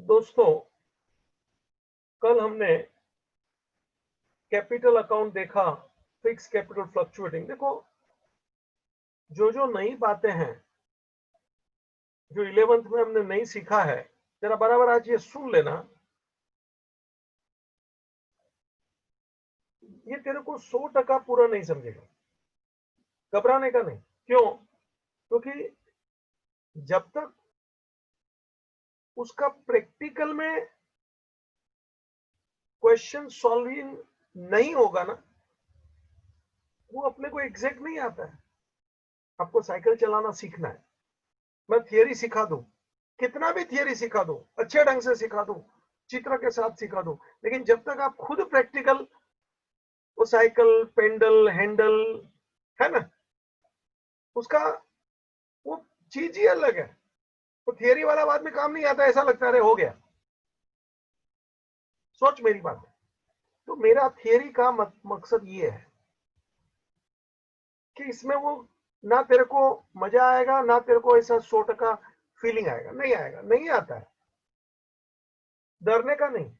दोस्तों, कल हमने कैपिटल अकाउंट देखा, फिक्स कैपिटल फ्लक्चुएटिंग। देखो, जो नई बातें हैं, जो 11th में हमने नहीं सीखा है, जरा बराबर आज ये सुन लेना। ये तेरे को 100% पूरा नहीं समझेगा, घबराने का नहीं। क्यों? क्योंकि जब तक उसका प्रैक्टिकल में क्वेश्चन सॉल्विंग नहीं होगा ना, वो अपने को एग्जैक्ट नहीं आता है। आपको साइकिल चलाना सीखना है, मैं थियरी सिखा दूं, कितना भी थियरी सिखा दूं, अच्छे ढंग से सिखा दूं, चित्र के साथ सिखा दूं, लेकिन जब तक आप खुद प्रैक्टिकल वो साइकिल, पेंडल, हैंडल है ना, उसका वो चीज ही अलग है। तो थियरी वाला बाद में काम नहीं आता, ऐसा लगता है हो गया। सोच मेरी बात है। तो मेरा थियरी का मकसद ये है कि इसमें वो ना तेरे को मजा आएगा, ना तेरे को ऐसा 100% फीलिंग आएगा, नहीं आएगा, नहीं आता है। डरने का नहीं,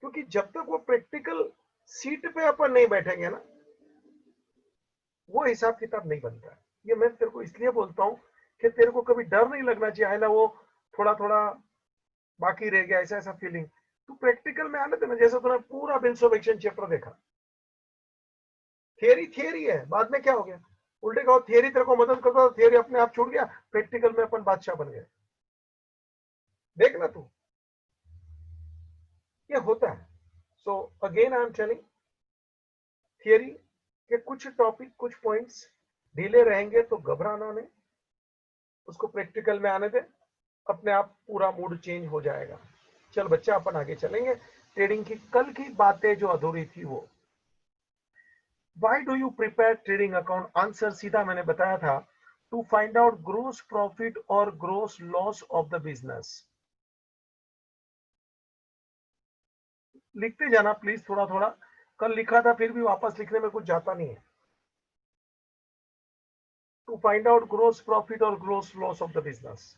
क्योंकि जब तक वो प्रैक्टिकल सीट पे अपन नहीं बैठेंगे ना, वो हिसाब किताब नहीं बनता है। ये मैं तेरे को इसलिए बोलता हूँ कि तेरे को कभी डर नहीं लगना चाहिए, ना वो थोड़ा थोड़ा बाकी रह गया, ऐसा ऐसा फीलिंग। तू प्रैक्टिकल में आने देना। जैसे तूने पूरा बिल्स ऑफ एक्सचेंज चैप्टर देखा, थियरी थियरी है, बाद में क्या हो गया? उल्टे कहो, थियरी तेरे को मदद करता, थियरी अपने आप छूट गया, प्रैक्टिकल में अपन बादशाह बन गए। देखना तू, ये होता है। So again I am telling, theory के कुछ टॉपिक, कुछ पॉइंट्स ढीले रहेंगे तो घबराना नहीं, उसको प्रैक्टिकल में आने दे, अपने आप पूरा मूड चेंज हो जाएगा। चल बच्चा, अपन आगे चलेंगे। ट्रेडिंग की कल की बातें जो अधूरी थी वो, why do you prepare trading account? Answer सीधा मैंने बताया था, to find out gross profit और gross loss of the business. लिखते जाना प्लीज, थोड़ा थोड़ा। कल लिखा था, फिर भी वापस लिखने में कुछ जाता नहीं है। To find out gross profit और gross loss of the business.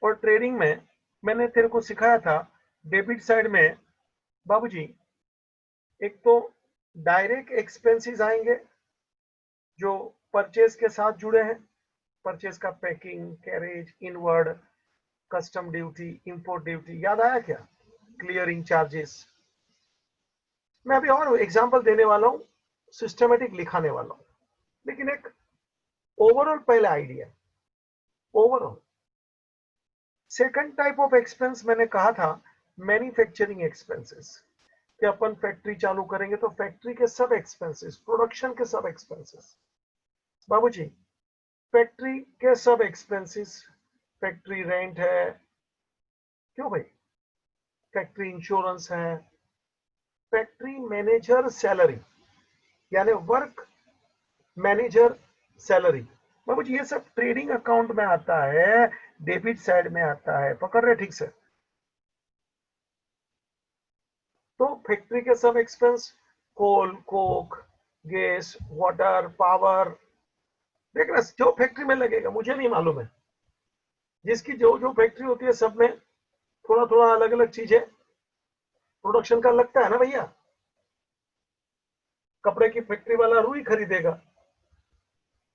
और ट्रेडिंग में मैंने तेरे को सिखाया था, डेबिट साइड में बाबूजी, एक तो डायरेक्ट एक्सपेंसेस आएंगे जो परचेज के साथ जुड़े हैं। परचेज का packing, carriage, inward, custom duty, import duty, याद आया क्या? Clearing charges. मैं अभी और एग्जांपल देने वाला हूं, सिस्टमेटिक लिखाने वाला हूं, लेकिन एक ओवरऑल पहले idea, overall. Second type of expense मैंने कहा था, मैन्युफैक्चरिंग एक्सपेंसेस, कि अपन फैक्ट्री चालू करेंगे तो फैक्ट्री के सब एक्सपेंसेस, प्रोडक्शन के सब एक्सपेंसेस। बाबूजी, फैक्ट्री के सब एक्सपेंसेस, फैक्ट्री रेंट है, क्यों भाई, फैक्ट्री इंश्योरेंस है, फैक्ट्री मैनेजर सैलरी, यानी वर्क मैनेजर सैलरी। बाबूजी ये सब ट्रेडिंग अकाउंट में आता है, डेबिट साइड में आता है। पकड़ रहे ठीक से? तो फैक्ट्री के सब एक्सपेंस, कोल, कोक, गैस, वाटर, पावर, देखना जो फैक्ट्री में लगेगा, मुझे नहीं मालूम है, जिसकी जो जो फैक्ट्री होती है सब में थोड़ा थोड़ा अलग अलग चीजें प्रोडक्शन का लगता है ना भैया। कपड़े की फैक्ट्री वाला रुई खरीदेगा,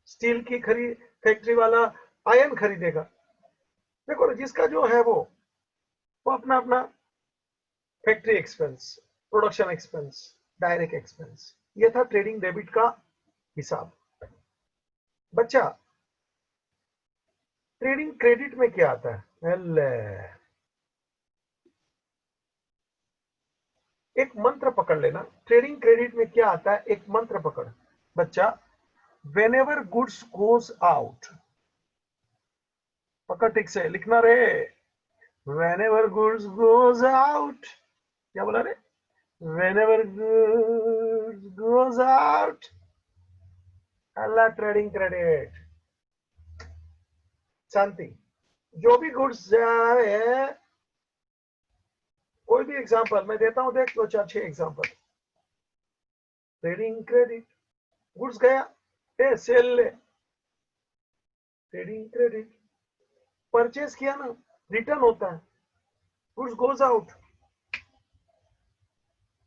स्टील की फैक्ट्री वाला आयरन खरीदेगा। देखो जिसका जो है वो अपना अपना factory expense, production expense, direct expense. ये था ट्रेडिंग डेबिट का हिसाब। बच्चा, ट्रेडिंग क्रेडिट में क्या आता है? एक मंत्र पकड़ लेना। ट्रेडिंग क्रेडिट में क्या आता है, एक मंत्र पकड़ बच्चा। whenever goods goes out, पकड़ ठीक से लिखना रे। whenever goods goes out, क्या बोला रे? whenever goods goes out, अल्लाह ट्रेडिंग क्रेडिट, शांति। जो भी गुड्स जाए, कोई भी एग्जांपल मैं देता हूं, देख लो 4-6 एग्जांपल। ट्रेडिंग क्रेडिट, गुड्स गया, ए सेल ले, ट्रेडिंग क्रेडिट। परचेज किया ना, रिटर्न होता है, goods goes out,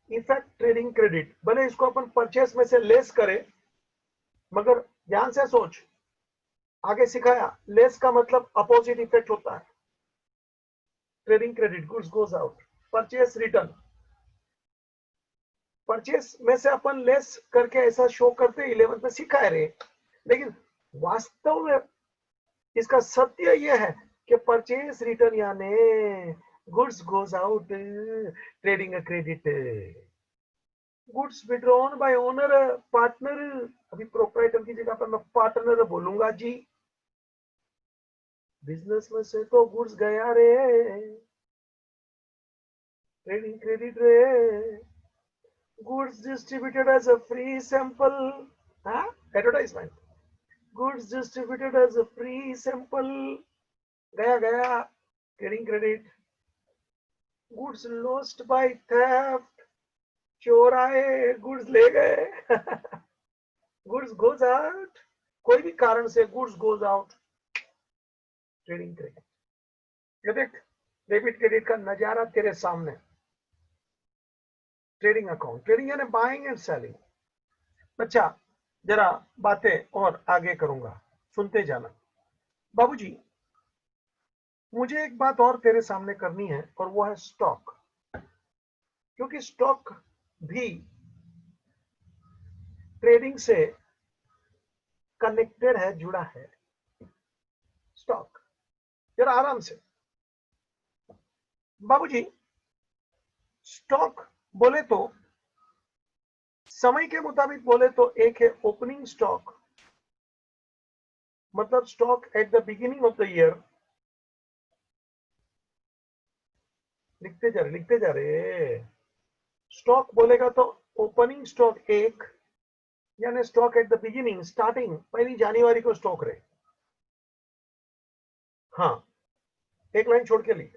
effect trading credit. भले इसको अपन परचेस में से लेस करें, मगर ध्यान से सोच, आगे सिखाया लेस का मतलब अपोजिट इफेक्ट होता है। Trading credit, goods goes out, purchase return. Purchase में से अपन लेस करके ऐसा शो करते 11th में सिखाए रहे, लेकिन वास्तव में इसका सत्य यह है कि परचेस रिटर्न यानी goods goes out, trading credit, goods withdrawn bye owner partner. अभी प्रोप्राइटर की जगह पर मैं पार्टनर बोलूंगा जी। बिजनेस में से तो गुड्स गया रे, ट्रेडिंग क्रेडिट रे, goods distributed as a free sample, advertisement, goods distributed as a free sample, गया गया, trading credit. Goods lost by theft, चोर आए गुड्स ले गए। गुड्स गोज आउट, कोई भी कारण से goods goes out, trading credit. ये देख, डेबिट क्रेडिट का नजारा तेरे सामने। ट्रेडिंग अकाउंट, ट्रेडिंग यानी बाइंग एंड सेलिंग। अच्छा, जरा बातें और आगे करूंगा, सुनते जाना। बाबूजी, मुझे एक बात और तेरे सामने करनी है, और वो है स्टॉक, क्योंकि स्टॉक भी ट्रेडिंग से कनेक्टेड है, जुड़ा है। स्टॉक, जरा आराम से बाबूजी। स्टॉक बोले तो, समय के मुताबिक बोले तो, एक है ओपनिंग स्टॉक, मतलब stock at the beginning of the year. लिखते जा रहे। स्टॉक बोलेगा तो ओपनिंग स्टॉक एक, यानी stock at the beginning, starting 1 जनवरी को स्टॉक रहे। हाँ, एक लाइन छोड़ के लिख।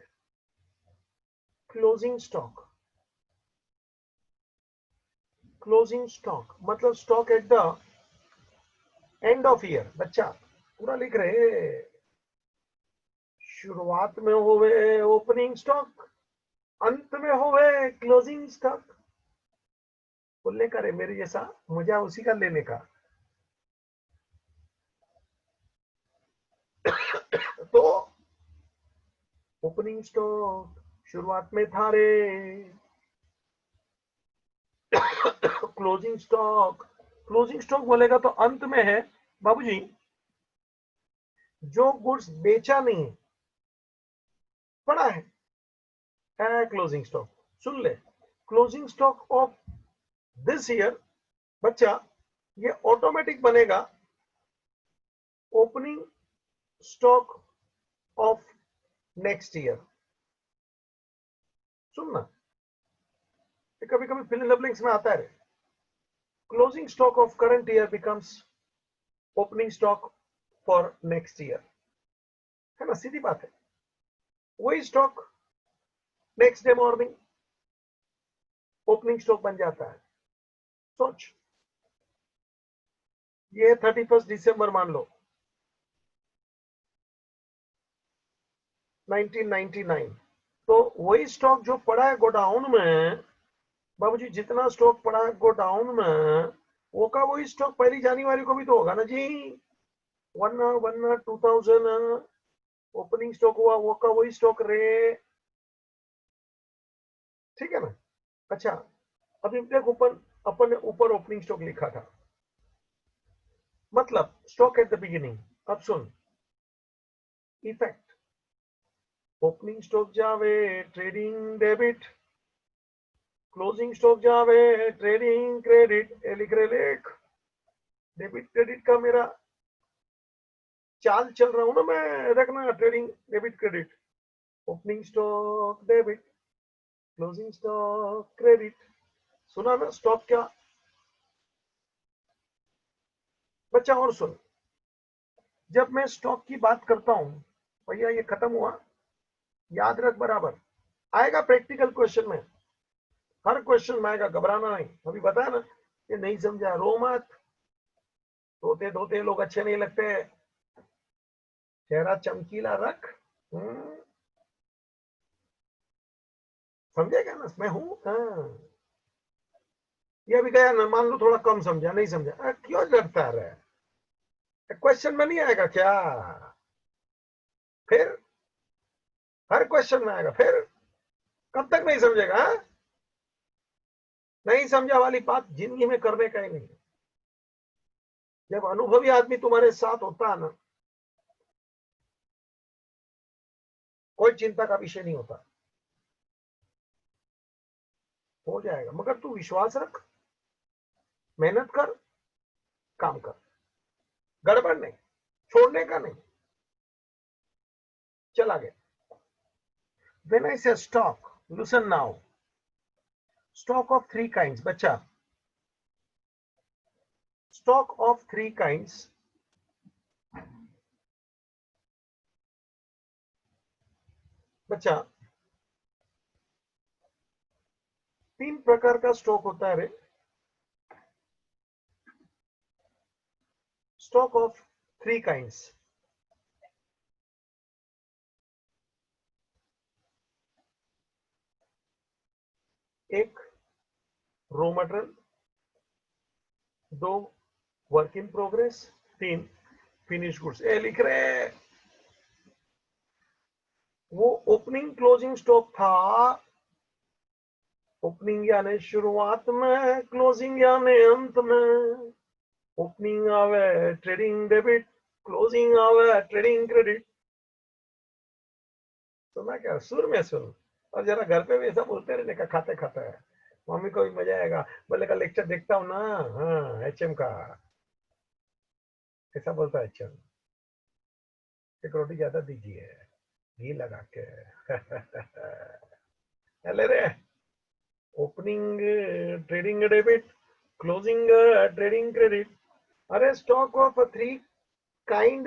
क्लोजिंग स्टॉक, क्लोजिंग स्टॉक मतलब stock at the end of year. बच्चा पूरा लिख रहे। शुरुआत में होवे ओपनिंग स्टॉक, अंत में होवे क्लोजिंग स्टॉक। बोलने का रे मेरे जैसा, मजा उसी का लेने का। तो ओपनिंग स्टॉक शुरुआत में था रे, क्लोजिंग स्टॉक, क्लोजिंग स्टॉक बोलेगा तो अंत में है बाबूजी। जो गुड्स बेचा नहीं, पड़ा है क्लोजिंग स्टॉक। सुन ले, closing stock of this year, बच्चा ये ऑटोमेटिक बनेगा opening stock of next year. सुनना, कभी कभी फिल इन द ब्लैंक्स में आता है। Closing stock of current year becomes opening stock for next year, है ना, सीधी बात है। वही stock next day morning opening stock बन जाता है। सोच, ये 31 दिसंबर मान लो 1999, तो वही स्टॉक जो पड़ा है गोडाउन में बाबूजी, जितना स्टॉक पड़ा है गोडाउन में, वो का वही स्टॉक 1 जनवरी को भी तो होगा ना जी। 2000 ओपनिंग स्टॉक हुआ, वो का वही स्टॉक रे। ठीक है ना। अच्छा, अभी देख ऊपर, अपन ने ऊपर ओपनिंग स्टॉक लिखा था, मतलब स्टॉक एट द बिगिनिंग। अब सुन इफेक्ट, ओपनिंग स्टॉक जावे ट्रेडिंग डेबिट, क्लोजिंग स्टॉक जावे ट्रेडिंग क्रेडिट। लिख रहे, लिख। डेबिट क्रेडिट का मेरा चाल चल रहा हूं ना मैं, देखना, trading debit credit, opening stock debit, closing stock credit. सुना ना स्टॉक क्या बच्चा। और सुन, जब मैं स्टॉक की बात करता हूं, भैया ये खत्म हुआ, याद रख बराबर, आएगा प्रैक्टिकल क्वेश्चन में, हर क्वेश्चन में आएगा, घबराना नहीं। अभी बताया ना, ये नहीं समझा रो मत, धोते धोते लोग अच्छे नहीं लगते, चेहरा चमकीला रख। समझेगा ना, मैं हूं। हाँ, ये अभी गया ना, मान लो थोड़ा कम समझा, नहीं समझा, क्यों डरता रहे, क्वेश्चन में नहीं आएगा क्या? फिर हर क्वेश्चन में आएगा, फिर कब तक नहीं समझेगा? हाँ? नहीं समझा वाली बात जिंदगी में करने का ही नहीं। जब अनुभवी आदमी तुम्हारे साथ होता है ना, कोई चिंता का विषय नहीं होता, हो जाएगा। मगर तू विश्वास रख, मेहनत कर, काम कर, गड़बड़ नहीं, छोड़ने का नहीं। चल आगे। When I say stock, listen now. Stock of three kinds, बच्चा। Stock of three kinds, बच्चा। तीन प्रकार का स्टॉक होता है रे। Stock of three kinds. एक रॉ मटेरियल, दो वर्क इन प्रोग्रेस, तीन फिनिश गुड्स। ए लिख रहे हैं, वो ओपनिंग क्लोजिंग स्टॉक था। ओपनिंग यानी शुरुआत में, क्लोजिंग यानी अंत में। ओपनिंग आवे ट्रेडिंग डेबिट, क्लोजिंग आवे ट्रेडिंग क्रेडिट। सुना क्या? सुर में सुन। और जरा घर पे भी ऐसा बोलते रहने का, खाते खाते है, मम्मी को भी मजा आएगा। बोले का लेक्चर देखता हूँ ना, हाँ एचएम का, ऐसा बोलता है एचएम। एक रोटी ज्यादा दीजिए, घी लगा के। ले रे। Opening trading debit, closing trading credit. अरे stock of three kind,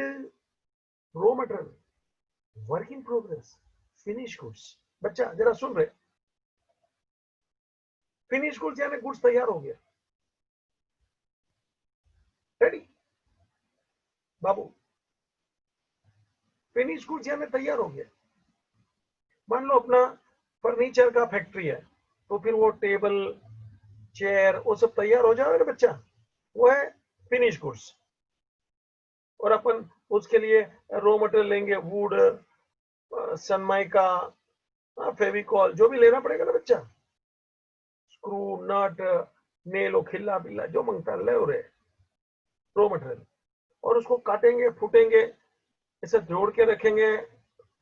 raw material, work in progress, finish goods. बच्चा जरा सुन रहे, फिनिश गुड्स यानी गुड्स तैयार हो गया, रेडी बाबू। फिनिश गुड्स यानी तैयार हो गया। मान लो अपना फर्नीचर का फैक्ट्री है, तो फिर वो टेबल चेयर वो सब तैयार हो जाएगा ना बच्चा, वो है फिनिश गुड्स। और अपन उसके लिए रॉ मटेरियल लेंगे, वुड, सनमाइका, फेविकॉल, जो भी लेना पड़ेगा ना बच्चा, स्क्रू नट नेल खिल्ला बिल्ला जो मांगता ले रहे, रॉ मटेरियल। और उसको काटेंगे फूटेंगे, ऐसा जोड़ के रखेंगे,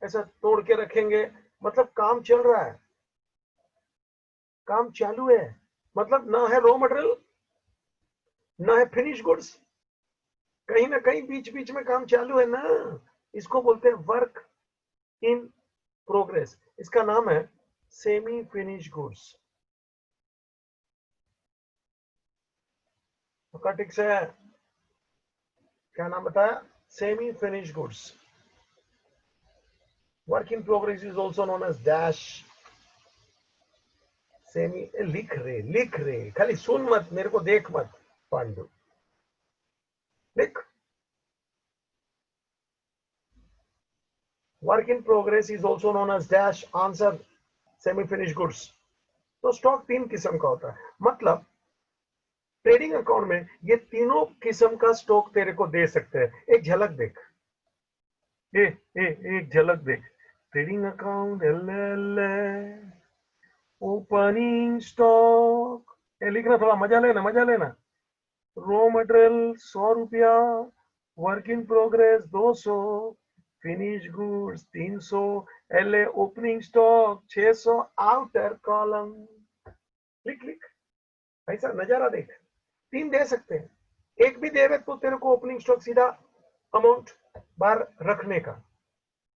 ऐसा तोड़ के रखेंगे, मतलब काम चल रहा है, काम चालू है। मतलब ना है रॉ मटेरियल, ना है फिनिश गुड्स, कहीं ना कहीं बीच बीच में काम चालू है ना। इसको बोलते हैं वर्क इन प्रोग्रेस। इसका नाम है सेमी फिनिश गुड्स। तो ठीक से क्या नाम बताया? Semi finish goods. Work in progress is also known as dash semi. लिख रहे, खाली सुन मत, मेरे को देख मत पांडु, लिख। Work in progress is also known as dash answer semi finish goods. तो स्टॉक तीन किस्म का होता है, मतलब ट्रेडिंग अकाउंट में ये तीनों किस्म का स्टॉक तेरे को दे सकते हैं। एक झलक देख, ए, एक झलक देख। Trading account L opening stock, ये लिखना, थोड़ा मजा लेना, मजा लेना। रॉ मटेरियल 100 रुपया, work in progress 200, finish goods 300, L opening stock 600, outer column. लिख लिख, ऐसा नजारा देख। तीन दे सकते हैं, एक भी देवे तो तेरे को ओपनिंग स्टॉक सीधा अमाउंट बाहर रखने का,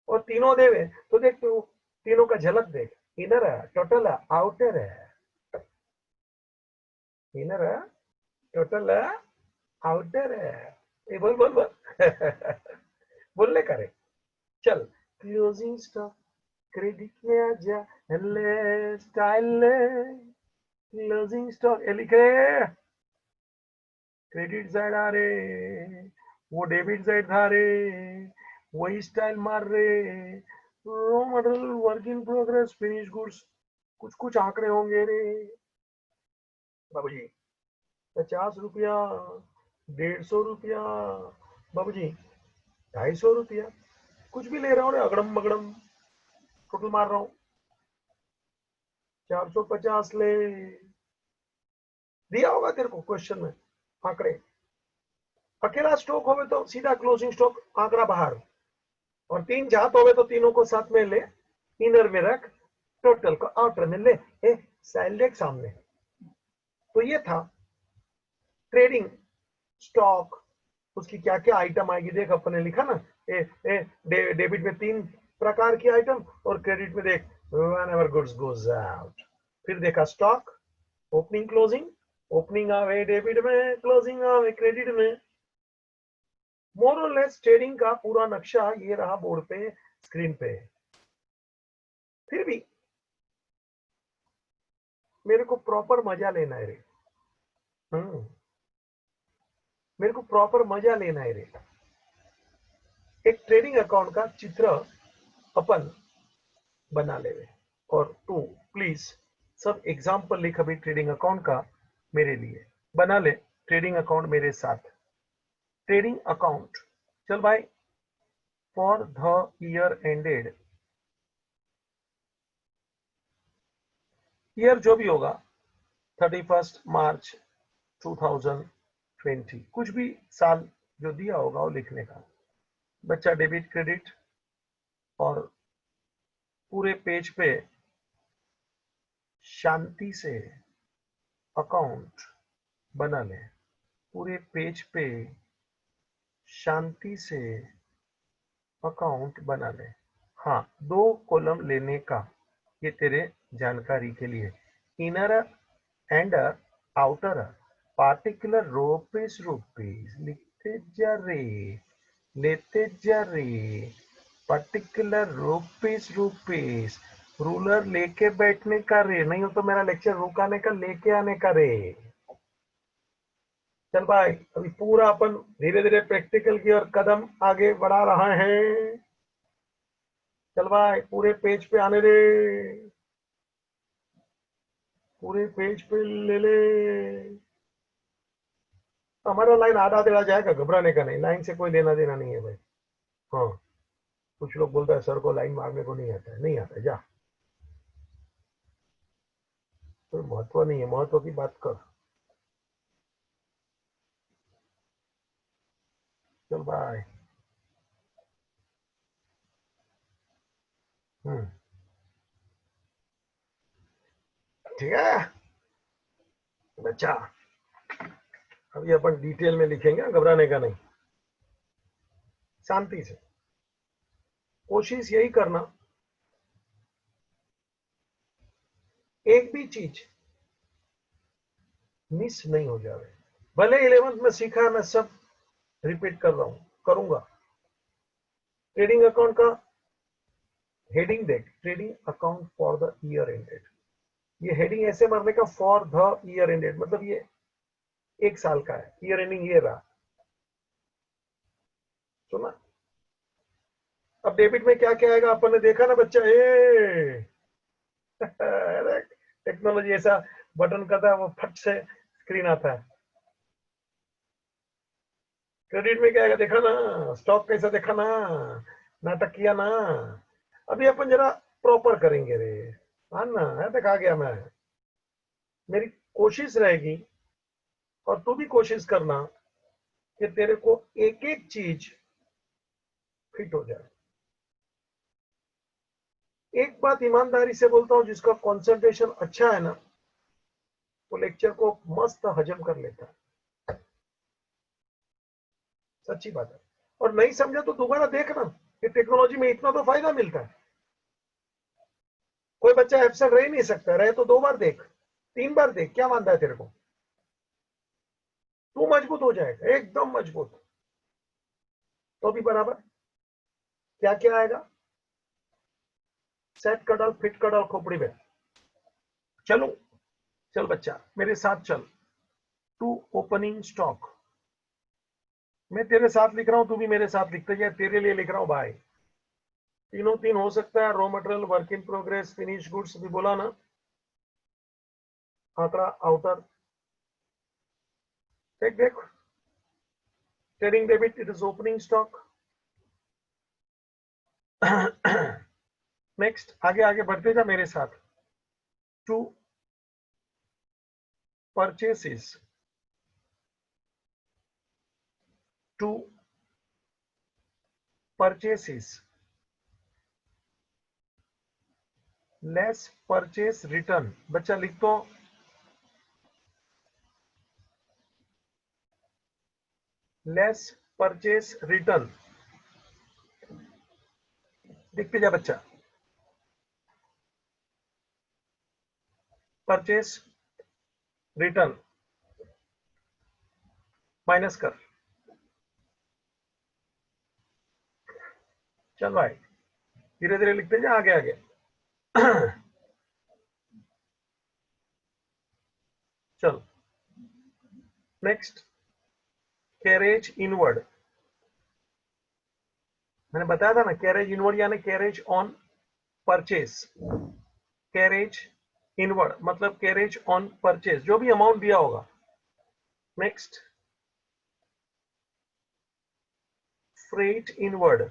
और तीनों देवे तो देख तू, तीनों का झलक देख। इनर है, टोटल है, आउटर है। इनर है, टोटल है, आउटर है। ये बोल बोल बोल। बोलने करे। चल, क्लोजिंग स्टॉक क्रेडिट में आजा, ले स्टाइल ले। क्लोजिंग स्टॉक ये लिखे, क्रेडिट साइड आ रहे, वो डेबिट साइड था रे, वही स्टाइल मार रहे। Raw material, work in progress, finish goods कुछ कुछ आंकड़े होंगे रे बाबूजी। 50 रुपया, 150 रुपया बाबूजी, 250 रुपया, कुछ भी ले रहा हूँ अगड़म बगड़म टोटल मार रहा हूँ। 450 ले, दिया होगा तेरे को क्वेश्चन में आंकड़े। अकेला स्टॉक होवे तो सीधा क्लोजिंग स्टॉक आंकड़ा बाहर, और 3 जात होवे तो तीनों को साथ में ले, इनर में रख, टोटल को आउटर में ले, सेल देख सामने। तो ये था ट्रेडिंग स्टॉक, उसकी क्या क्या आइटम आएगी देख, अपने लिखा ना, डेबिट में 3 प्रकार की आइटम, और क्रेडिट में देख व्हेनेवर गुड्स गोज आउट। फिर देखा स्टॉक, ओपनिंग क्लोजिंग, ओपनिंग आवे डेबिट में, क्लोजिंग आवे क्रेडिट में। मोर और लेस ट्रेडिंग का पूरा नक्शा ये रहा बोर्ड पे, स्क्रीन पे। फिर भी मेरे को प्रॉपर मजा लेना है रे, मेरे को प्रॉपर मजा लेना है रे। एक ट्रेडिंग अकाउंट का चित्र अपन बना ले। और तू प्लीज सब एग्जाम्पल लिख अभी ट्रेडिंग अकाउंट का मेरे लिए, बना ले ट्रेडिंग अकाउंट मेरे साथ। ट्रेडिंग अकाउंट, चल भाई, for the year ended, year जो भी होगा 31 मार्च 2020, कुछ भी साल जो दिया होगा वो लिखने का। बच्चा डेबिट क्रेडिट, और पूरे पेज पे शांति से अकाउंट बना ले, पूरे पेज पे शांति से अकाउंट बना ले। हाँ, 2 कॉलम लेने का, ये तेरे जानकारी के लिए। Inner and outer, particular rupees rupees लिखते जा रे, लेते जा रे, पर्टिकुलर रुपीस रुपीस। रूलर लेके बैठने का रे, नहीं हो तो मेरा लेक्चर रुकाने का, लेके आने का रे। चल भाई, अभी पूरा अपन धीरे धीरे प्रैक्टिकल की ओर कदम आगे बढ़ा रहा है। चल भाई पूरे पेज पे आने दे, पूरे पेज पे ले ले। हमारा लाइन आधा तेरा जाएगा, घबराने का नहीं, लाइन से कोई लेना देना नहीं है भाई। हाँ, कुछ लोग बोलता है सर को लाइन मारने को नहीं आता है, नहीं आता है, जा, कोई महत्व नहीं है, महत्व की बात कर। चल भाई। ठीक है बच्चा, अभी अपन डिटेल में लिखेंगे, घबराने का नहीं, शांति से। कोशिश यही करना, एक भी चीज मिस नहीं हो जाए। भले 11th में सीखा, मैं सब रिपीट कर रहा हूं, करूंगा। ट्रेडिंग अकाउंट का हेडिंग देख, trading account for the year ended. ये हेडिंग ऐसे मारने का, फॉर द ईयर एंडेड, मतलब ये 1 साल का है, ईयर एंडिंग ये रहा। सुना? अब डेबिट में क्या क्या आएगा अपन ने देखा ना बच्चा, टेक्नोलॉजी ऐसा बटन करता है, वो फट से स्क्रीन आता है। क्रेडिट में क्या आएगा देखा ना, स्टॉक कैसा देखा ना, नाटक किया ना। अभी अपन जरा प्रॉपर करेंगे रे, हाँ ना, है देखा गया मैं। मेरी कोशिश रहेगी, और तू भी कोशिश करना कि तेरे को एक एक चीज फिट हो जाए। एक बात ईमानदारी से बोलता हूं, जिसका कंसंट्रेशन अच्छा है ना, वो लेक्चर को मस्त हजम कर लेता है, सच्ची बात है। और नहीं समझा तो दोबारा देखना, कि टेक्नोलॉजी में इतना तो फायदा मिलता है। कोई बच्चा एब्सेंट रह ही नहीं सकता, रहे तो 2 बार देख, 3 बार देख, क्या मानता है तेरे को? तू मजबूत हो जाएगा, एकदम मजबूत। तो भी बराबर क्या क्या आएगा, सेट कडल, फिट कडल, खोपड़ी में। चलो, चल बच्चा मेरे साथ चल। टू ओपनिंग स्टॉक, मैं तेरे साथ लिख रहा हूं, तू भी मेरे साथ लिखते जाए, तेरे लिए लिख रहा हूं भाई। तीनों तीन हो सकता है, raw material, work in progress, finish goods भी बोला ना, आंकड़ा आउटर, देख trading debit it is opening stock. Next आगे आगे बढ़ते जा मेरे साथ। To purchases, to purchases less purchase return. बच्चा लिख दो, लेस परचेस रिटर्न। लिखते जा बच्चा, परचेस रिटर्न माइनस कर। चल भाई धीरे धीरे लिखते जा आगे आगे। चल नेक्स्ट, कैरेज इनवर्ड। मैंने बताया था ना कैरेज इनवर्ड यानी carriage on purchase. Carriage inward मतलब कैरेज ऑन परचेस, जो भी अमाउंट दिया होगा। Next, freight inward.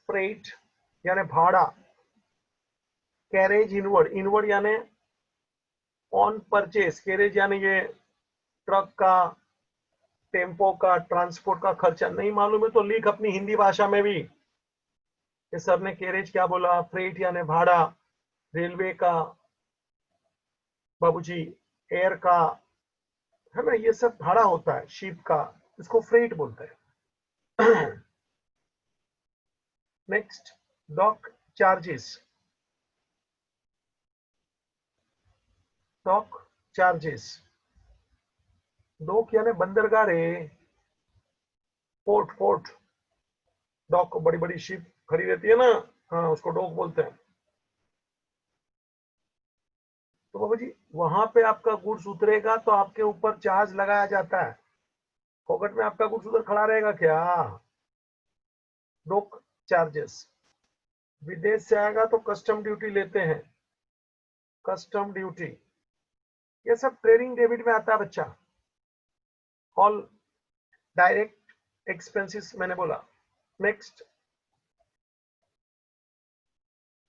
फ्रेट यानी भाड़ा, कैरेज इनवर्ड, इनवर्ड यानी ऑन परचेस, कैरेज यानी ये ट्रक का, टेम्पो का, ट्रांसपोर्ट का खर्चा। नहीं मालूम है तो लिख अपनी हिंदी भाषा में भी। ये सर ने कैरेज क्या बोला, फ्रेट यानी भाड़ा, रेलवे का बाबूजी, एयर का, है ना, ये सब भाड़ा होता है, शिप का, इसको फ्रेट बोलते हैं। Next, dock charges. Dock charges, dock यानी बंदरगाह रे, पोर्ट, पोर्ट। डॉक बड़ी बड़ी शिप खड़ी रहती है ना, हाँ उसको डॉक बोलते हैं। तो बाबू जी वहां पे आपका गुड्स उतरेगा तो आपके ऊपर चार्ज लगाया जाता है। फोकट में आपका गुड्स उधर खड़ा रहेगा क्या? Dock charges. विदेश से आएगा तो कस्टम ड्यूटी लेते हैं, कस्टम ड्यूटी। ये सब ट्रेडिंग डेबिट में आता है बच्चा। ऑल डायरेक्ट एक्सपेंसेस मैंने बोला। Next,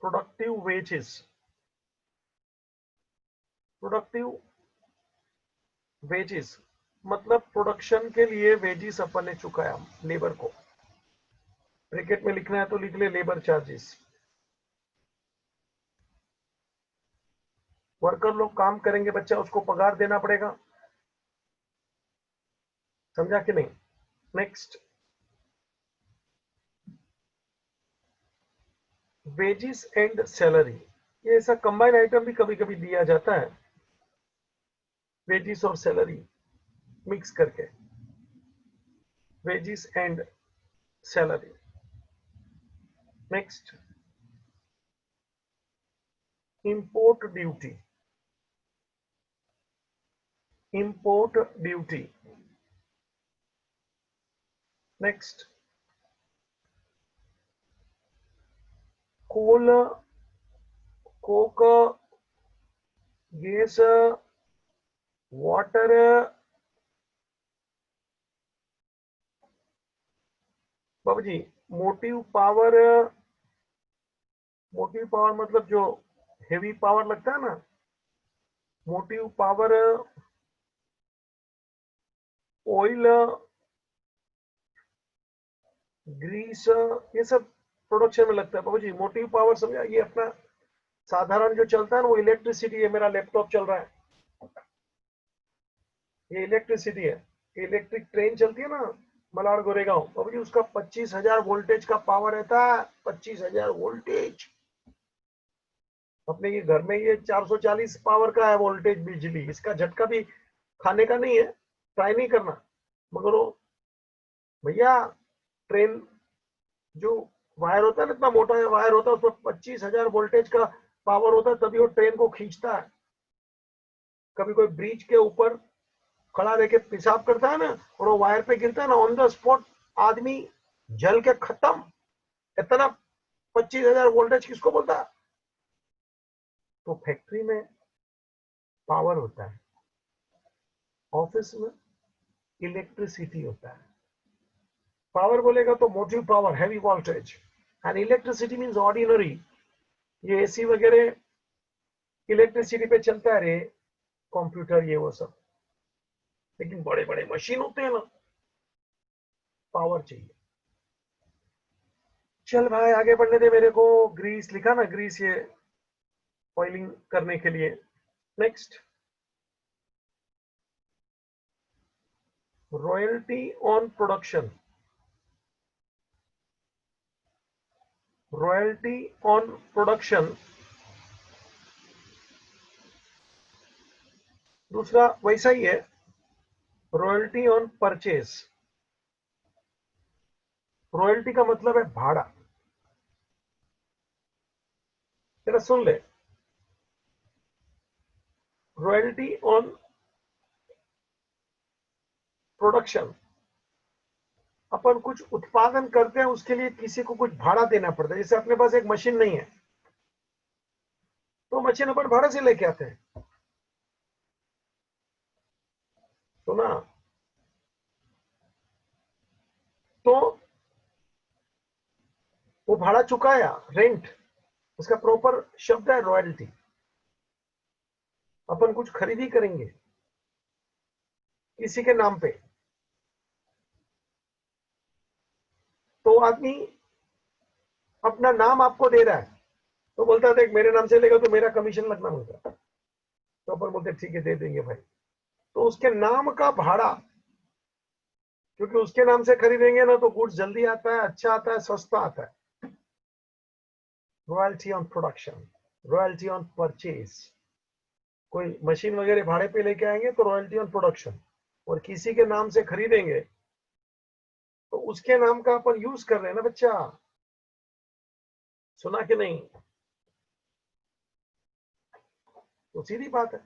productive wages. Productive wages मतलब प्रोडक्शन के लिए वेजिस अपन ने चुकाया लेबर को। ब्रैकेट में लिखना है तो लिख ले लेबर चार्जेस। वर्कर लोग काम करेंगे बच्चा, उसको पगार देना पड़ेगा, समझा कि नहीं? Next, wages and salary. ये ऐसा कंबाइन आइटम भी कभी कभी दिया जाता है, वेजिस और सैलरी मिक्स करके, wages and salary. Next, import duty. Import duty. Next, coal, coke, gas, water. बाबू जी मोटिव पावर, मोटिव पावर मतलब जो हेवी पावर लगता है ना, मोटिव पावर, ऑयल, ग्रीस, ये सब प्रोडक्शन में लगता है बाबू जी। मोटिव पावर समझा, ये अपना साधारण जो चलता है ना वो इलेक्ट्रिसिटी है। मेरा लैपटॉप चल रहा है, ये इलेक्ट्रिसिटी है। इलेक्ट्रिक ट्रेन चलती है ना मलाड गोरेगांव, बाबू जी उसका 25,000 वोल्टेज का पावर रहता है, 25,000 वोल्टेज। अपने ये घर में ये 440 पावर का है वोल्टेज बिजली, इसका झटका भी खाने का नहीं है, ट्राई नहीं करना। मगर वो भैया ट्रेन जो वायर होता है ना, इतना मोटा वायर होता है, उसमें 25,000 वोल्टेज का पावर होता है, तभी वो ट्रेन को खींचता है। कभी कोई ब्रिज के ऊपर खड़ा रह के पेशाब करता है ना और वो वायर पे गिरता है ना, ऑन द स्पॉट आदमी जल के खत्म। इतना 25,000 वोल्टेज किसको बोलता है? तो फैक्ट्री में पावर होता है, ऑफिस में इलेक्ट्रिसिटी होता है। पावर बोलेगा तो motive power, heavy voltage, and electricity means ordinary, ये एसी वगैरह इलेक्ट्रिसिटी पे चलता है रे, कंप्यूटर ये वो सब। लेकिन बड़े बड़े मशीन होते हैं ना, पावर चाहिए। चल भाई आगे बढ़ने दे मेरे को। ग्रीस लिखा ना, ग्रीस ये ऑयलिंग करने के लिए। Next, royalty on production, royalty on production. दूसरा वैसा ही है, रॉयल्टी ऑन परचेज। रॉयल्टी का मतलब है भाड़ा। जरा सुन ले, रॉयल्टी ऑन प्रोडक्शन, अपन कुछ उत्पादन करते हैं उसके लिए किसी को कुछ भाड़ा देना पड़ता है। जैसे अपने पास एक मशीन नहीं है तो मशीन अपन भाड़ा से लेके आते हैं, तो ना, तो वो भाड़ा चुकाया, रेंट, उसका प्रॉपर शब्द है रॉयल्टी। अपन कुछ खरीदी करेंगे किसी के नाम पे, तो आदमी अपना नाम आपको दे रहा है, तो बोलता है मेरे नाम से लेगा तो मेरा कमीशन लगना होगा, तो अपन बोलते ठीक है दे देंगे भाई। तो उसके नाम का भाड़ा, क्योंकि उसके नाम से खरीदेंगे ना तो गुड्स जल्दी आता है, अच्छा आता है, सस्ता आता है। Royalty on production, royalty on purchase. कोई मशीन वगैरह भाड़े पे लेके आएंगे तो रॉयल्टी ऑन प्रोडक्शन, और किसी के नाम से खरीदेंगे तो उसके नाम का अपन यूज कर रहे हैं ना बच्चा, सुना कि नहीं? तो सीधी बात है,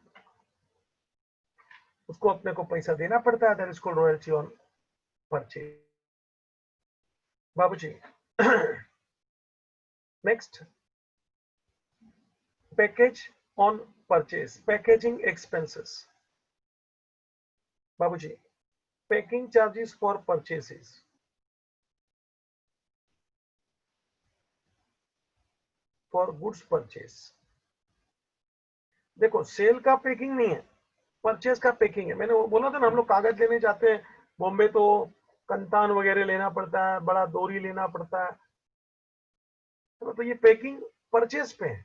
उसको अपने को पैसा देना पड़ता है, that is called royalty on purchase. बाबूजी next, package on purchase, packaging expenses. बाबूजी, packing charges for purchases, for goods purchase. देखो सेल का पैकिंग नहीं है, परचेज का पैकिंग है। मैंने वो बोला था ना, हम लोग कागज लेने जाते हैं बॉम्बे तो कंतान वगैरह लेना पड़ता है, बड़ा दोरी लेना पड़ता है, तो ये पैकिंग परचेज पे है।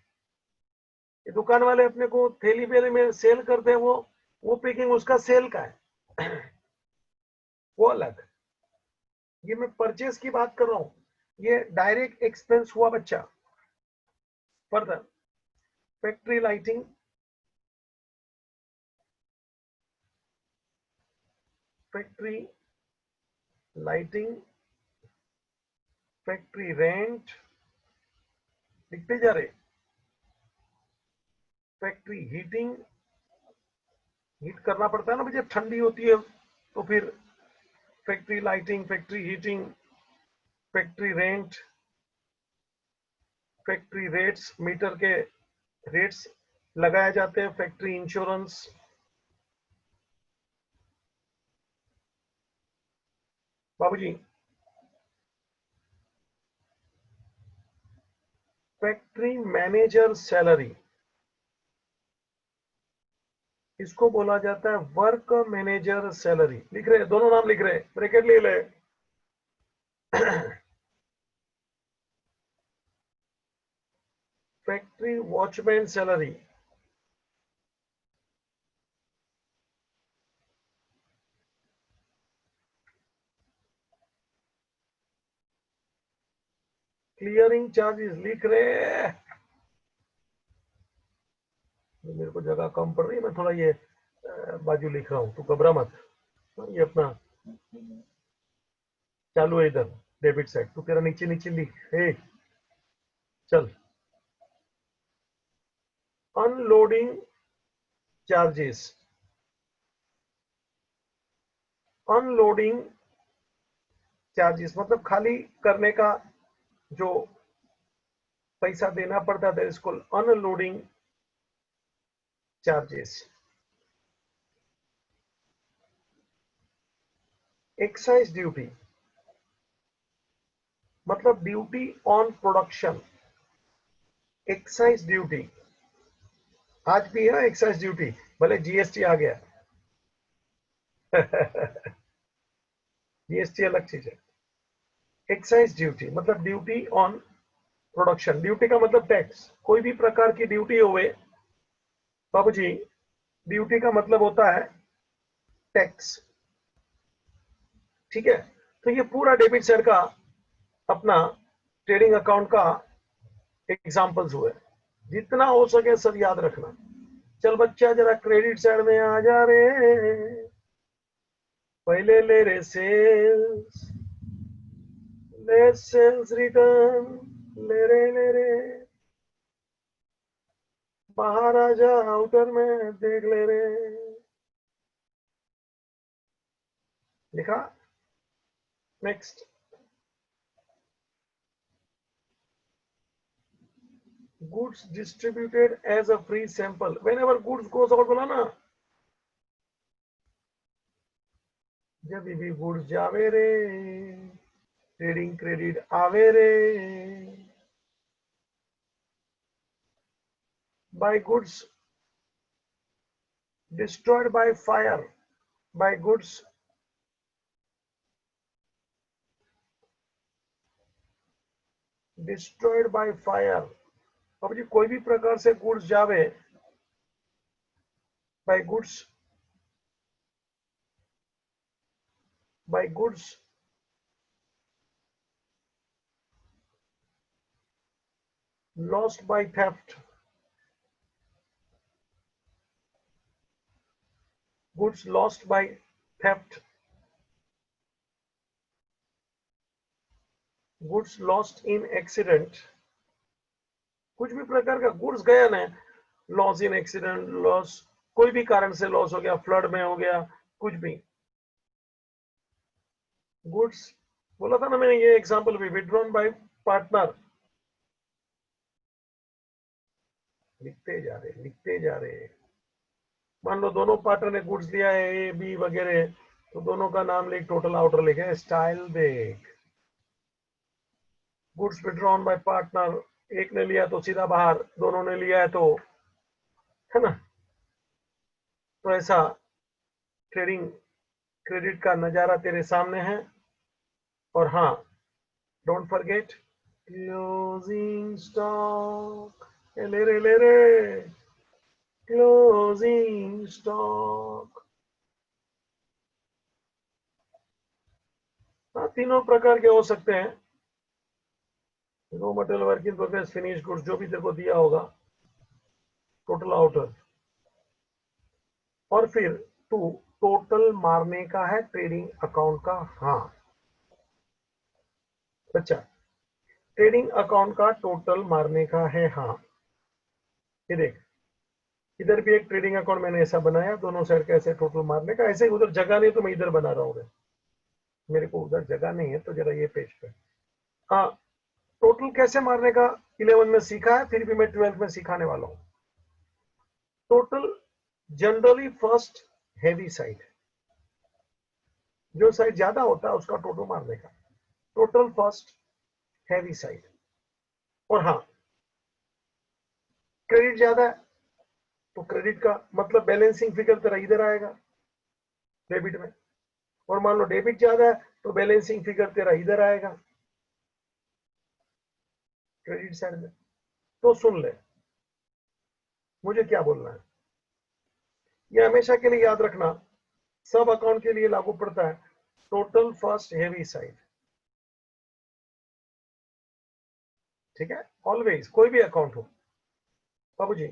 ये दुकान वाले अपने को थैली बेले में सेल करते हैं, वो पैकिंग उसका सेल का है वो अलग। ये मैं परचेज की बात कर रहा हूं, ये डायरेक्ट एक्सपेंस हुआ बच्चा। Further, factory lighting, factory lighting, factory rent, लिखते जा रहे। फैक्ट्री हीटिंग, हीट करना पड़ता है ना, जब ठंडी होती है तो फिर factory lighting, factory heating, factory rent, factory rates, meter के रेट्स लगाए जाते हैं, फैक्ट्री इंश्योरेंस। बाबूजी, फैक्ट्री मैनेजर सैलरी, इसको बोला जाता है वर्क मैनेजर सैलरी। लिख रहे, दोनों नाम लिख रहे, ब्रैकेट ले ले। Factory watchman salary, clearing charges लिख रहे। मेरे को जगह कम पड़ रही है, मैं थोड़ा ये बाजू लिख रहा हूं, तो घबरा मत। ये अपना चालू है इधर, डेबिट साइड, तो तेरा नीचे नीचे लिख। हे चल, अनलोडिंग चार्जेस, अनलोडिंग चार्जेस मतलब खाली करने का जो पैसा देना पड़ता है, इसको अनलोडिंग charges. Excise duty मतलब duty on production. Excise duty आज भी है, एक्साइज ड्यूटी भले जीएसटी आ गया. जीएसटी अलग चीज है. एक्साइज ड्यूटी मतलब ड्यूटी ऑन प्रोडक्शन. ड्यूटी का मतलब टैक्स. कोई भी प्रकार की ड्यूटी हुए बाबूजी, ड्यूटी का मतलब होता है टैक्स. ठीक है. तो ये पूरा डेबिट साइड का अपना ट्रेडिंग अकाउंट का एग्जांपल्स हुए. जितना हो सके सब याद रखना. चल बच्चा जरा क्रेडिट साइड में आ जा रे. पहले ले रे सेल्स, ले सेल्स रिटर्न, ले रे महाराजा आउटर में देख ले रे. लिखा. Next. goods distributed as a free sample. Whenever goods goes out बोला ना, जब भी गुड्स जावे रे ट्रेडिंग क्रेडिट आवे रे. by goods destroyed by fire, by goods destroyed by fire. अब जी कोई भी प्रकार से गुड्स जावे, by goods lost by theft, goods lost by theft, goods lost in accident. कुछ भी प्रकार का गुड्स गया ना, लॉस इन एक्सीडेंट, लॉस कोई भी कारण से लॉस हो गया, फ्लड में हो गया, कुछ भी गुड्स. बोला था ना मैंने ये एग्जांपल भी, विड्रॉन बाय पार्टनर. लिखते जा रहे. मान लो दोनों पार्टनर ने गुड्स लिया है ए बी वगैरह, तो दोनों का नाम लिख, टोटल आउटर लिखे, स्टाइल देख. गुड्स विड्रॉन बाय पार्टनर, एक ने लिया तो सीधा बाहर, दोनों ने लिया है तो, है ना. तो ऐसा ट्रेडिंग क्रेडिट का नजारा तेरे सामने है. और हाँ, डोंट फॉरगेट क्लोजिंग स्टॉक. ले रे क्लोजिंग स्टॉक. हाँ, तीनों प्रकार के हो सकते हैं. Raw material, work in progress, finish goods, जो भी तेरे को दिया होगा, टोटल आउटर. और फिर तू टोटल मारने का है ट्रेडिंग अकाउंट का. हाँ अच्छा, ट्रेडिंग अकाउंट का टोटल मारने का है. हाँ ये देख, इधर भी एक ट्रेडिंग अकाउंट मैंने ऐसा बनाया, दोनों साइड का ऐसे टोटल मारने का. ऐसे उधर जगह नहीं तो मैं इधर बना रहा हूँ, मेरे को उधर जगह नहीं है, तो जरा ये पेज पे. हाँ, टोटल कैसे मारने का 11 में सीखा है, फिर भी मैं 12 में सिखाने वाला हूँ. Total generally first heavy side, जो साइड ज्यादा होता है उसका टोटल मारने का. Total first heavy side. और हाँ, क्रेडिट ज्यादा है तो क्रेडिट का मतलब बैलेंसिंग फिगर तेरा इधर आएगा डेबिट में. और मान लो डेबिट ज्यादा है तो बैलेंसिंग फिगर तेरा इधर आएगा क्रेडिट साइड में. तो सुन ले मुझे क्या बोलना है. ये हमेशा के लिए याद रखना, सब अकाउंट के लिए लागू पड़ता है. Total first heavy side. ठीक है, ऑलवेज कोई भी अकाउंट हो बाबूजी,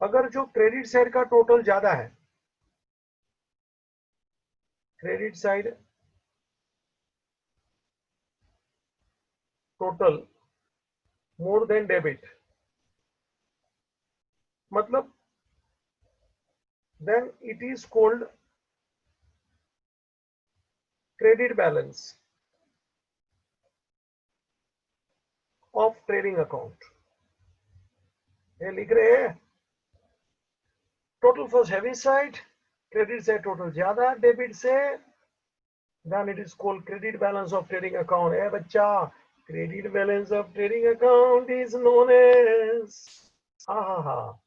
अगर जो क्रेडिट साइड का टोटल ज्यादा है, credit side total more than debit, मतलब then it is called credit balance of trading account. ये लिख रहे हैं total for heavy side, credit से टोटल ज्यादा, डेबिट से, then it is called credit balance of trading account. ए बच्चा, credit balance of trading account is known as, हा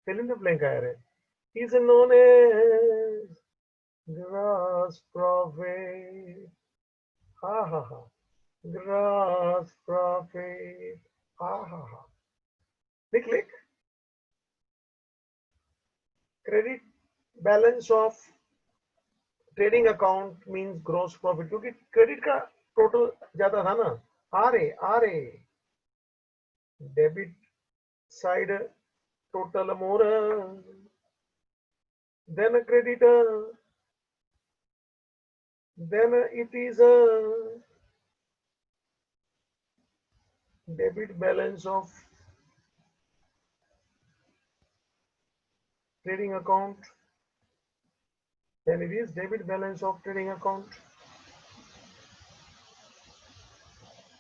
fill in the blank आया रे, is known as gross profit. हा gross profit. हा लिख credit balance of trading account means gross profit, क्योंकि credit का total ज्यादा था ना। आरे debit side total more than credit, then it is debit balance of trading account, then it is debit balance of trading account.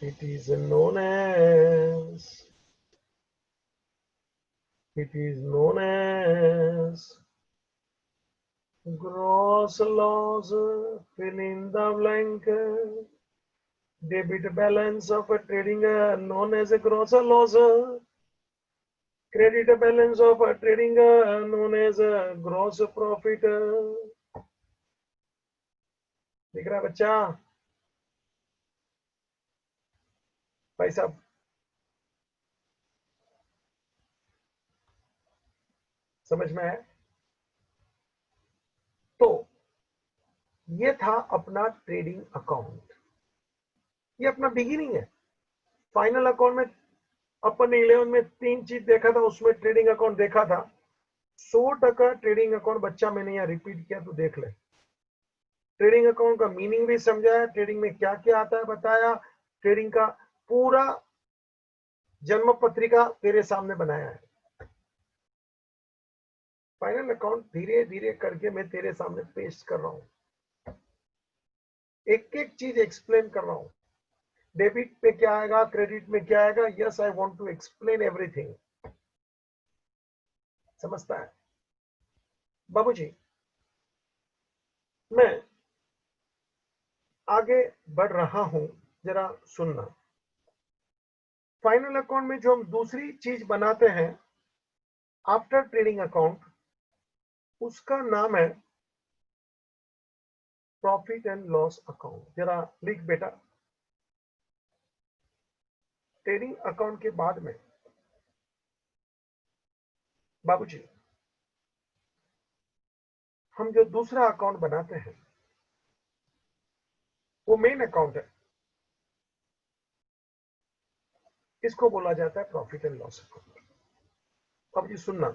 It is known as gross loss. Fill in the blank. Debit balance of a trading known as a gross loss. Credit balance of a trading known as a gross profit. दिख रहा है बच्चा? भाई साहब समझ में है? तो ये था अपना ट्रेडिंग अकाउंट, ये अपना बिगिनिंग है। फाइनल अकाउंट में अपन 11 में 3 चीज देखा था, उसमें ट्रेडिंग अकाउंट देखा था। 100% ट्रेडिंग अकाउंट बच्चा मैंने यहाँ रिपीट किया, तो देख ले। ट्रेडिंग अकाउंट का मीनिंग भी समझाया, ट्रेडिंग में क्या क्या आता है बताया, ट्रेडिंग का पूरा जन्म पत्रिका तेरे सामने बनाया है। फाइनल अकाउंट धीरे धीरे करके मैं तेरे सामने पेश कर रहा हूं, एक एक चीज एक्सप्लेन कर रहा हूं। डेबिट पे क्या आएगा, क्रेडिट में क्या आएगा, yes I want to explain everything. समझता है बाबूजी? मैं आगे बढ़ रहा हूं, जरा सुनना। फाइनल अकाउंट में जो हम दूसरी चीज बनाते हैं आफ्टर ट्रेडिंग अकाउंट, उसका नाम है प्रॉफिट एंड लॉस अकाउंट। जरा लिख बेटा। ट्रेडिंग अकाउंट के बाद में बाबूजी हम जो दूसरा अकाउंट बनाते हैं वो मेन अकाउंट है, इसको बोला जाता है प्रॉफिट एंड लॉस अकाउंट। अब जी सुनना,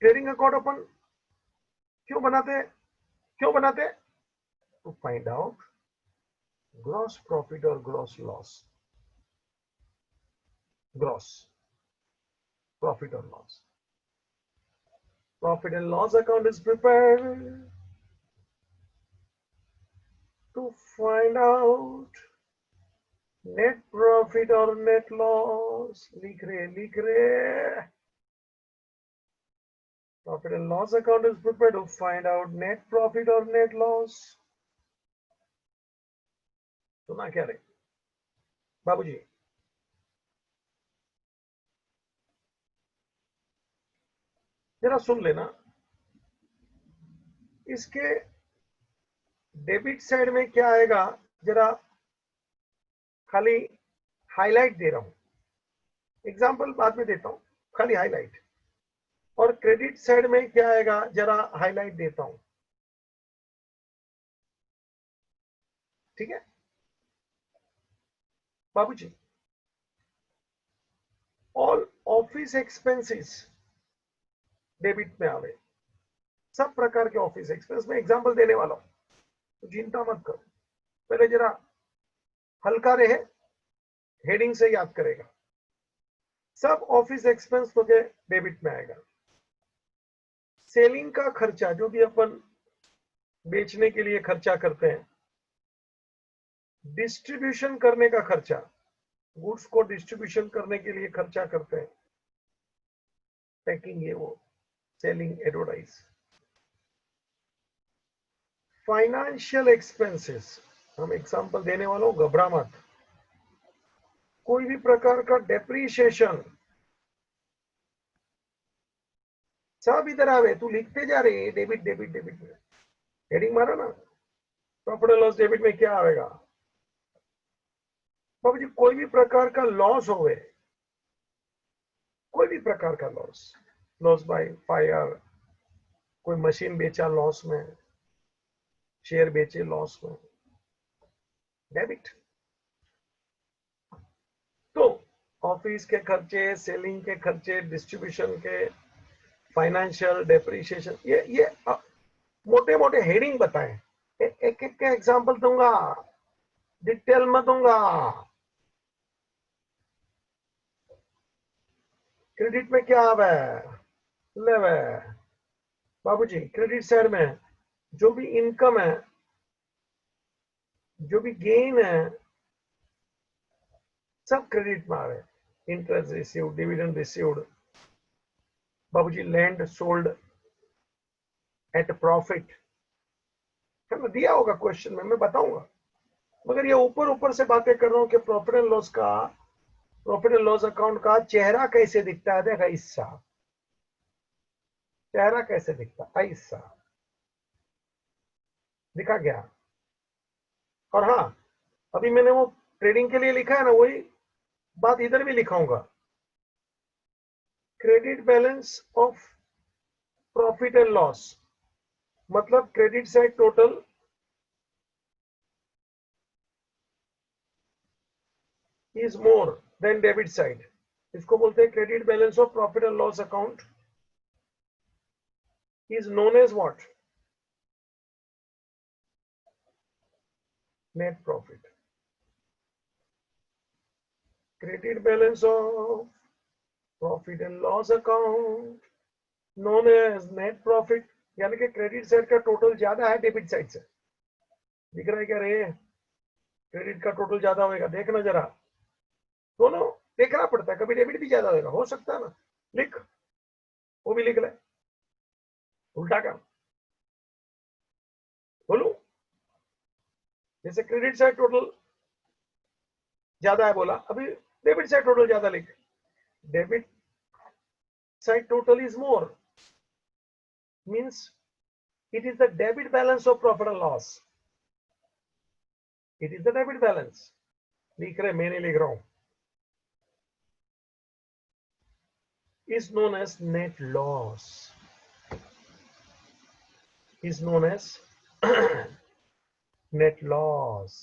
ट्रेडिंग अकाउंट अपन क्यों बनाते हैं? To find out gross profit और ग्रॉस लॉस, ग्रॉस प्रॉफिट और loss. Profit and loss account is prepared to find out net profit or net loss. लिख रहे। Profit and loss account is prepared to find out net profit or net loss. सुना क्या रे बाबूजी? जरा सुन लेना। इसके डेबिट साइड में क्या आएगा, जरा खाली हाईलाइट दे रहा हूं, एग्जांपल बाद में देता हूं, खाली हाईलाइट। और क्रेडिट साइड में क्या आएगा, जरा हाईलाइट देता हूं, ठीक है बाबूजी? ऑल ऑफिस एक्सपेंसेस डेबिट में आवे, सब प्रकार के ऑफिस एक्सपेंस में एग्जांपल देने वाला हूं, तो चिंता मत करो। पहले जरा हल्का रहे, हेडिंग से याद करेगा। सब ऑफिस एक्सपेंस तो के डेबिट में आएगा। सेलिंग का खर्चा, जो भी अपन बेचने के लिए खर्चा करते हैं, डिस्ट्रीब्यूशन करने का खर्चा, गुड्स को डिस्ट्रीब्यूशन करने के लिए खर्चा करते हैं, पैकिंग ये वो, सेलिंग एडवर्टाइज। फाइनेंशियल एक्सपेंसेस, हम एग्जांपल देने वाला हूं, घबरा मत। कोई भी प्रकार का डेप्रीशिएशन सब इधर आवे, तू लिखते जा रहे डेबिट डेबिट डेबिट में, हेडिंग मारो ना, प्रॉफिट एंड लॉस डेबिट में क्या आएगा बाबू जी? कोई भी प्रकार का लॉस होवे, कोई भी प्रकार का लॉस, लॉस बाय फायर, कोई मशीन बेचा लॉस में, शेयर बेचे लॉस में, डेबिट। तो ऑफिस के खर्चे, सेलिंग के खर्चे, डिस्ट्रीब्यूशन के, फाइनेंशियल डेप्रीशिएशन, ये मोटे मोटे हेडिंग बताएं। एक एक का एग्जांपल दूंगा, डिटेल में दूंगा। क्रेडिट में क्या आवे, लेवे बाबूजी, क्रेडिट साइड में जो भी इनकम है, जो भी गेन है, सब क्रेडिट में आवे। इंटरेस्ट रिसीव्ड, डिविडेंड रिसीव्ड, बाबूजी लैंड सोल्ड एट प्रॉफिट, है ना, दिया होगा क्वेश्चन में, मैं बताऊंगा। मगर ये ऊपर ऊपर से बातें कर रहा हूं कि प्रॉफिट एंड लॉस का, प्रॉफिट एंड लॉस अकाउंट का चेहरा कैसे दिखता है, देखा हिस्सा, चेहरा कैसे दिखता है, हिस्सा दिखा गया। और हाँ, अभी मैंने वो ट्रेडिंग के लिए लिखा है ना, वही बात इधर भी लिखाऊंगा। Credit balance of profit and loss, मतलब credit side total is more than debit side, इसको बोलते हैं credit balance of profit and loss account is known as what, net profit. Credit balance of profit and loss account known as net profit, यानी कि credit side का total ज्यादा है debit side से। दिख रहा है क्या रे? क्रेडिट का टोटल ज्यादा होगा, देखना जरा, दोनों देखना पड़ता है, कभी डेबिट भी ज्यादा होगा, हो सकता है ना, लिख, वो भी लिख ले, उल्टा काम बोलू। जैसे क्रेडिट साइड टोटल ज्यादा है बोला, अभी डेबिट साइड टोटल ज्यादा लिख, debit side total is more, means it is the debit balance of profit and loss, it is the debit balance। लिख रहे, मैं नहीं लिख रहा हूं, is known as net loss, is known as net loss।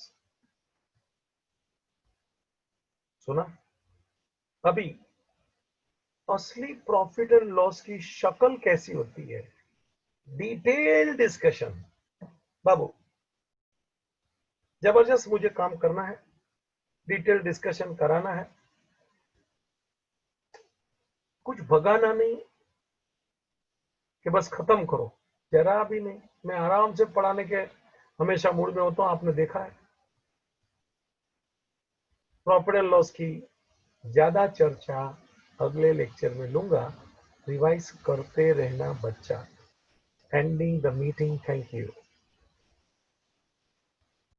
सुना? अभी असली प्रॉफिट एंड लॉस की शक्ल कैसी होती है, डिटेल डिस्कशन बाबू, जबरदस्त मुझे काम करना है, डिटेल डिस्कशन कराना है, कुछ भगाना नहीं कि बस खत्म करो, जरा भी नहीं। मैं आराम से पढ़ाने के हमेशा मूड में होता हूं, आपने देखा है। प्रॉफिट एंड लॉस की ज्यादा चर्चा अगले लेक्चर में लूंगा, रिवाइज करते रहना बच्चा। Ending the meeting, thank you.